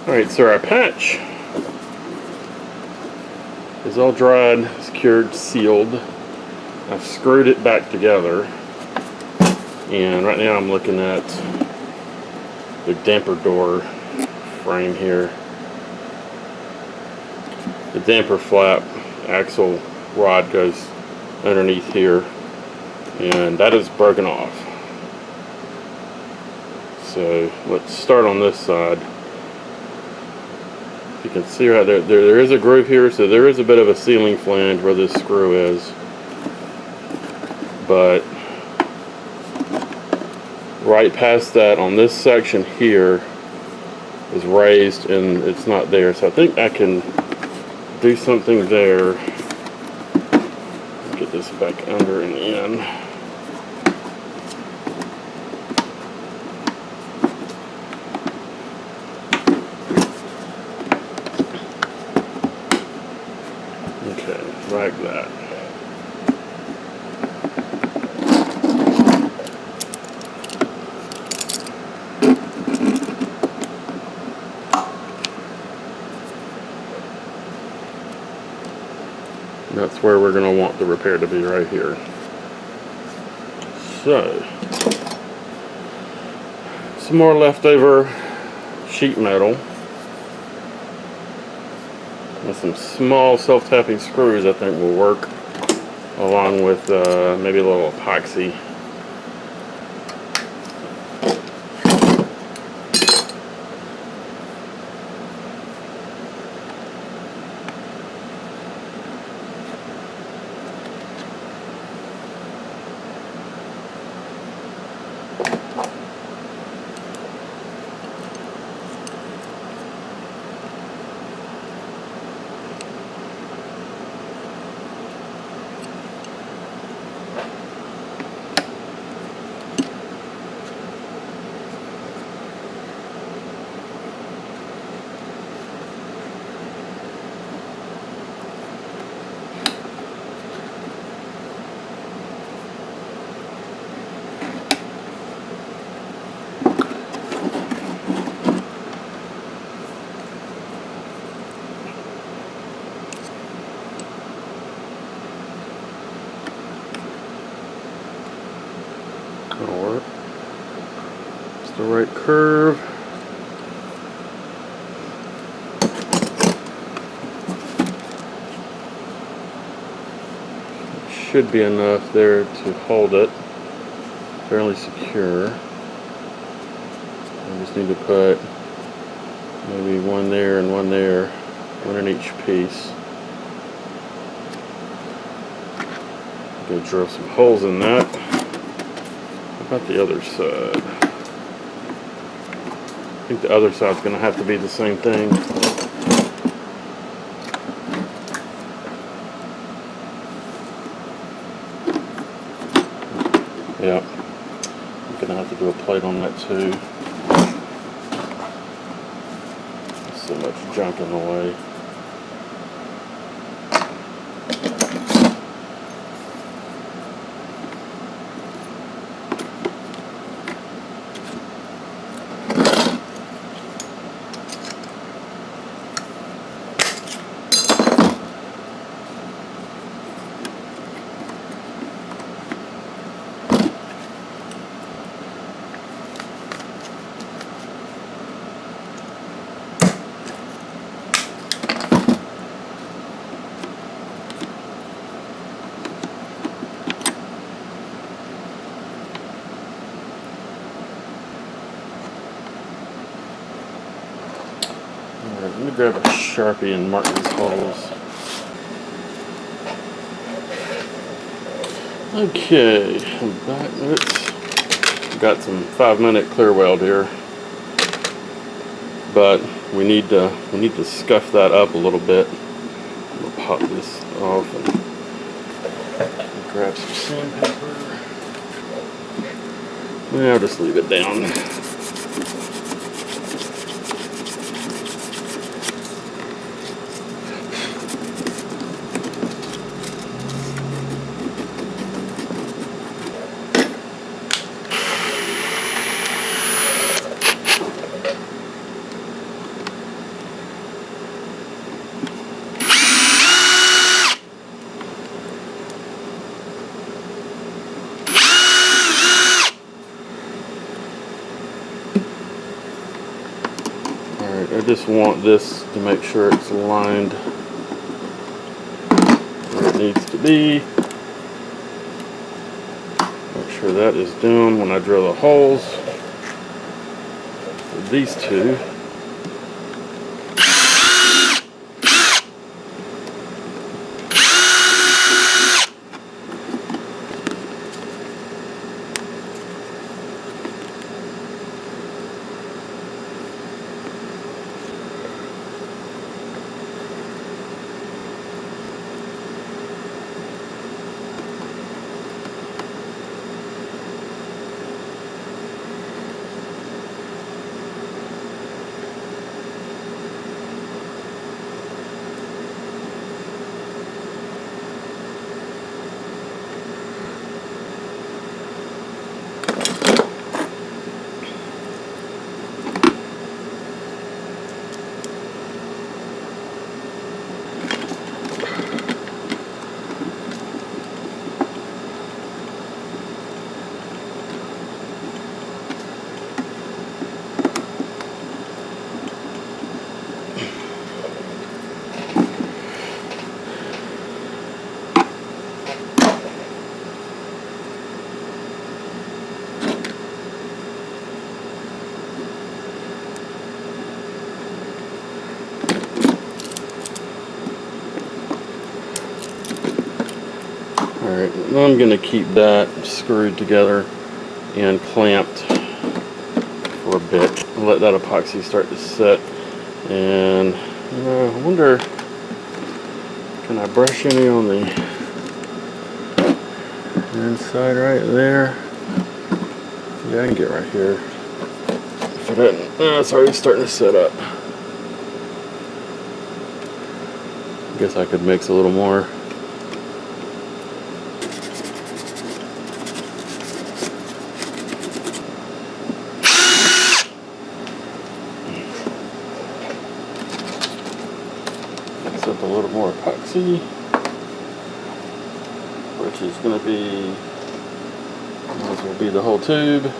Alright, so our patch is all dried, secured, sealed. I've screwed it back together, and right now I'm looking at the damper door frame here. The damper flap axle rod goes underneath here, and that is broken off. So let's start on this side. You can see right there is a groove here, so there is a bit of a sealing flange where this screw is, but right past that on this section here is raised and it's not there, so I think I can do something there. Get this back under and in. Okay, like that. That's where we're going to want the repair to be, right here. So, some more leftover sheet metal and some small self-tapping screws I think will work, along with maybe a little epoxy. That'll work. It's the right curve. Should be enough there to hold it fairly secure. I just need to put maybe one there and one there, one in each piece. I'm going to drill some holes in that. How about the other side? I think the other side's going to have to be the same thing. Yeah, I'm going to have to do a plate on that too. There's so much junk in the way. Alright, let me grab a Sharpie and mark these holes. Okay, I'm back. We've got some 5-minute clear weld here, but we need to scuff that up a little bit. I'm gonna pop this off and grab some sandpaper. Now just leave it down. I just want this to make sure it's aligned where it needs to be. Make sure that is down when I drill the holes for these two. Alright, now I'm going to keep that screwed together and clamped for a bit. I'll let that epoxy start to set. And I wonder, can I brush any on the inside right there? Yeah, I can get right here. If it doesn't, it's already starting to set up. I guess I could mix a little more. Up a little more epoxy, which is going to be, might as well be the whole tube.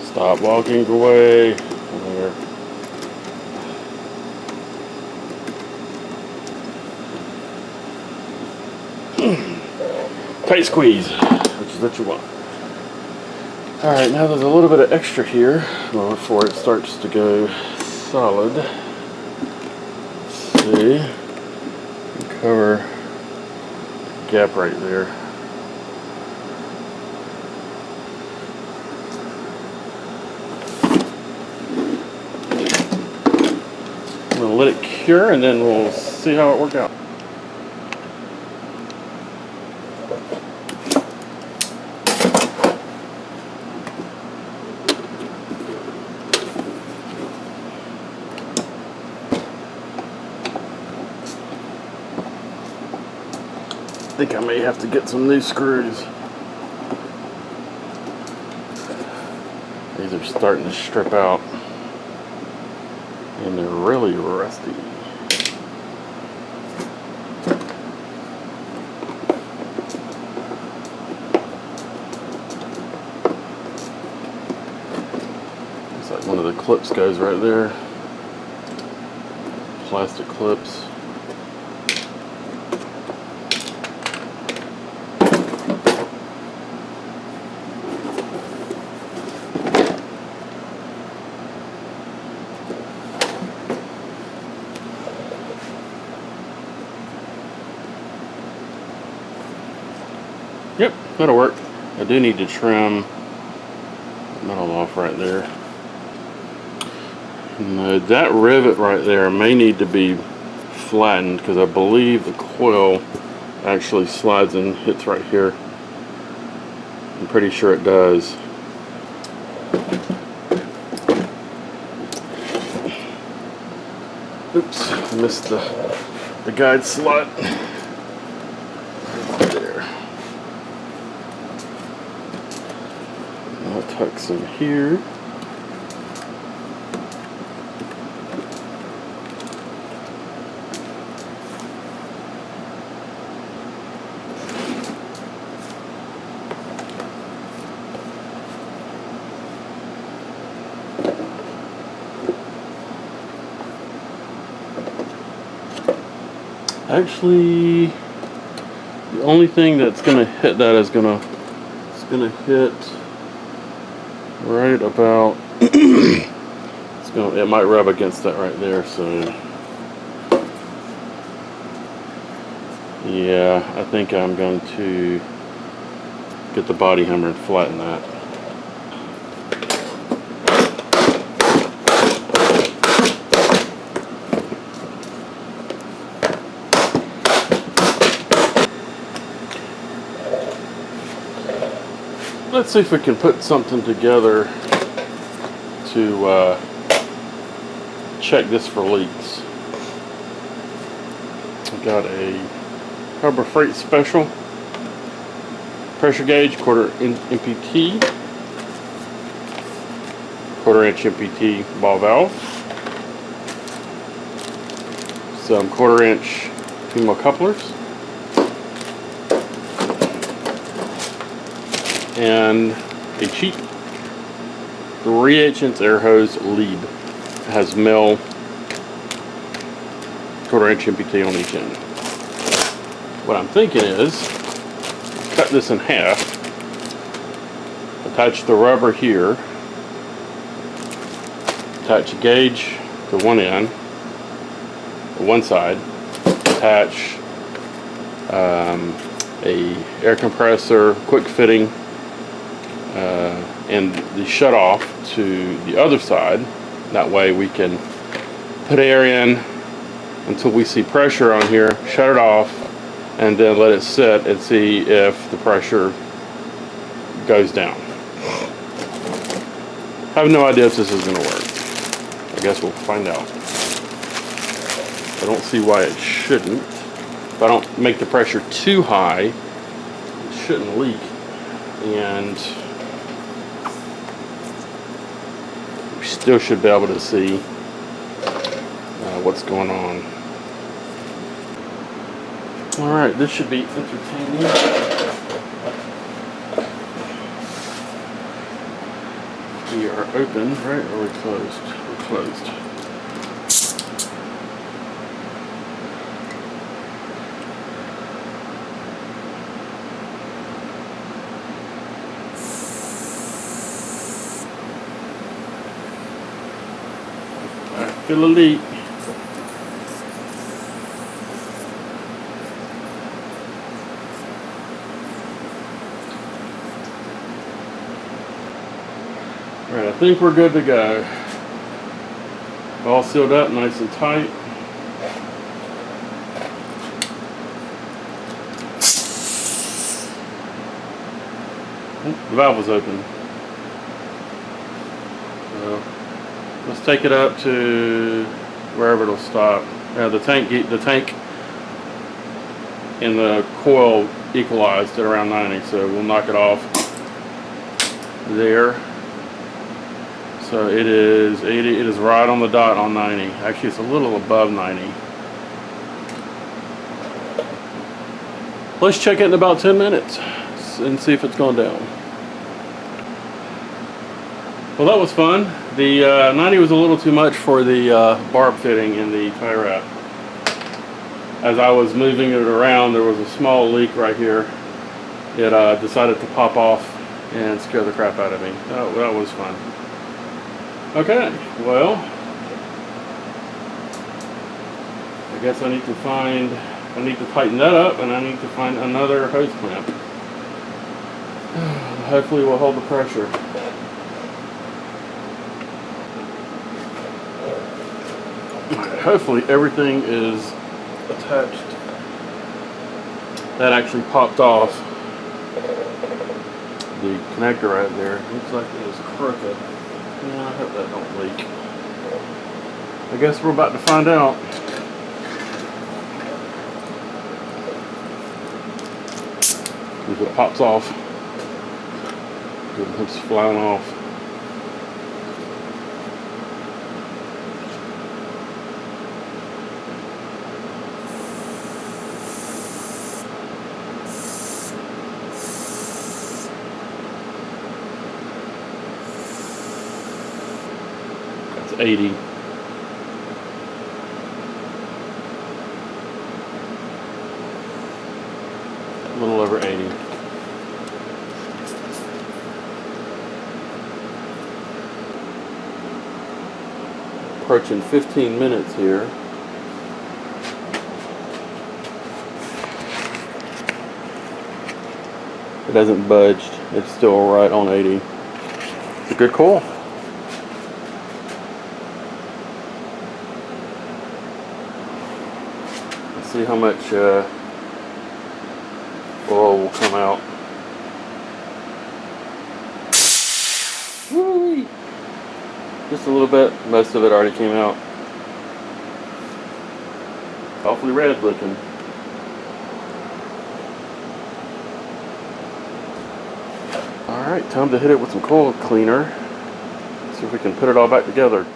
Stop walking away. There. Tight squeeze, which is what you want. Alright, now there's a little bit of extra here before it starts to go solid. Let's see. Cover the gap right there. I'm going to let it cure and then we'll see how it works out. I think I may have to get some new screws. These are starting to strip out and they're really rusty. Looks like one of the clips goes right there. Plastic clips. Yep, that'll work. I do need to trim the metal off right there. And that rivet right there may need to be flattened because I believe the coil actually slides and hits right here. I'm pretty sure it does. Oops, I missed the guide slot. There. I'll tuck some here. Actually, the only thing that's gonna hit that is gonna hit right about it might rub against that right there, so yeah, I think I'm going to get the body hammer and flatten that. Let's see if we can put something together to check this for leaks. I got a Harbor Freight Special pressure gauge, quarter-inch MPT, quarter-inch MPT ball valve, some quarter-inch female couplers, and a cheap 3/8" air hose lead. It has male quarter-inch MPT on each end. What I'm thinking is cut this in half, attach the rubber here, attach a gauge to one end, one side, attach a air compressor, quick fitting, and the shut off to the other side. That way we can put air in until we see pressure on here, shut it off, and then let it sit and see if the pressure goes down. I have no idea if this is going to work. I guess we'll find out. I don't see why it shouldn't. If I don't make the pressure too high, it shouldn't leak. And we still should be able to see what's going on. Alright, this should be entertaining. We are open, right? Or we're closed? We're closed. I feel a leak. Alright, I think we're good to go. All sealed up nice and tight. The valve was open. So let's take it up to wherever it'll stop. The tank and the coil equalized at around 90, so we'll knock it off there. So it is 80, it is right on the dot on 90. Actually, it's a little above 90. Let's check it in about 10 minutes and see if it's gone down. Well, that was fun. The 90 was a little too much for the barb fitting in the tie wrap. As I was moving it around, there was a small leak right here. It decided to pop off and scare the crap out of me. That was fun. Okay, well, I guess I need to tighten that up, and I need to find another hose clamp. Hopefully we'll hold the pressure. Hopefully everything is attached. That actually popped off. The connector right there. Looks like it was crooked. Yeah, I hope that don't leak. I guess we're about to find out. If it pops off, it's flying off. That's 80. little over 80. Approaching 15 minutes here. It hasn't budged. It's still right on 80. It's a good coil. Let's see how much oil will come out. Woo-wee. Just a little bit. Most of it already came out. Awfully red looking. Alright, time to hit it with some coil cleaner. See if we can put it all back together.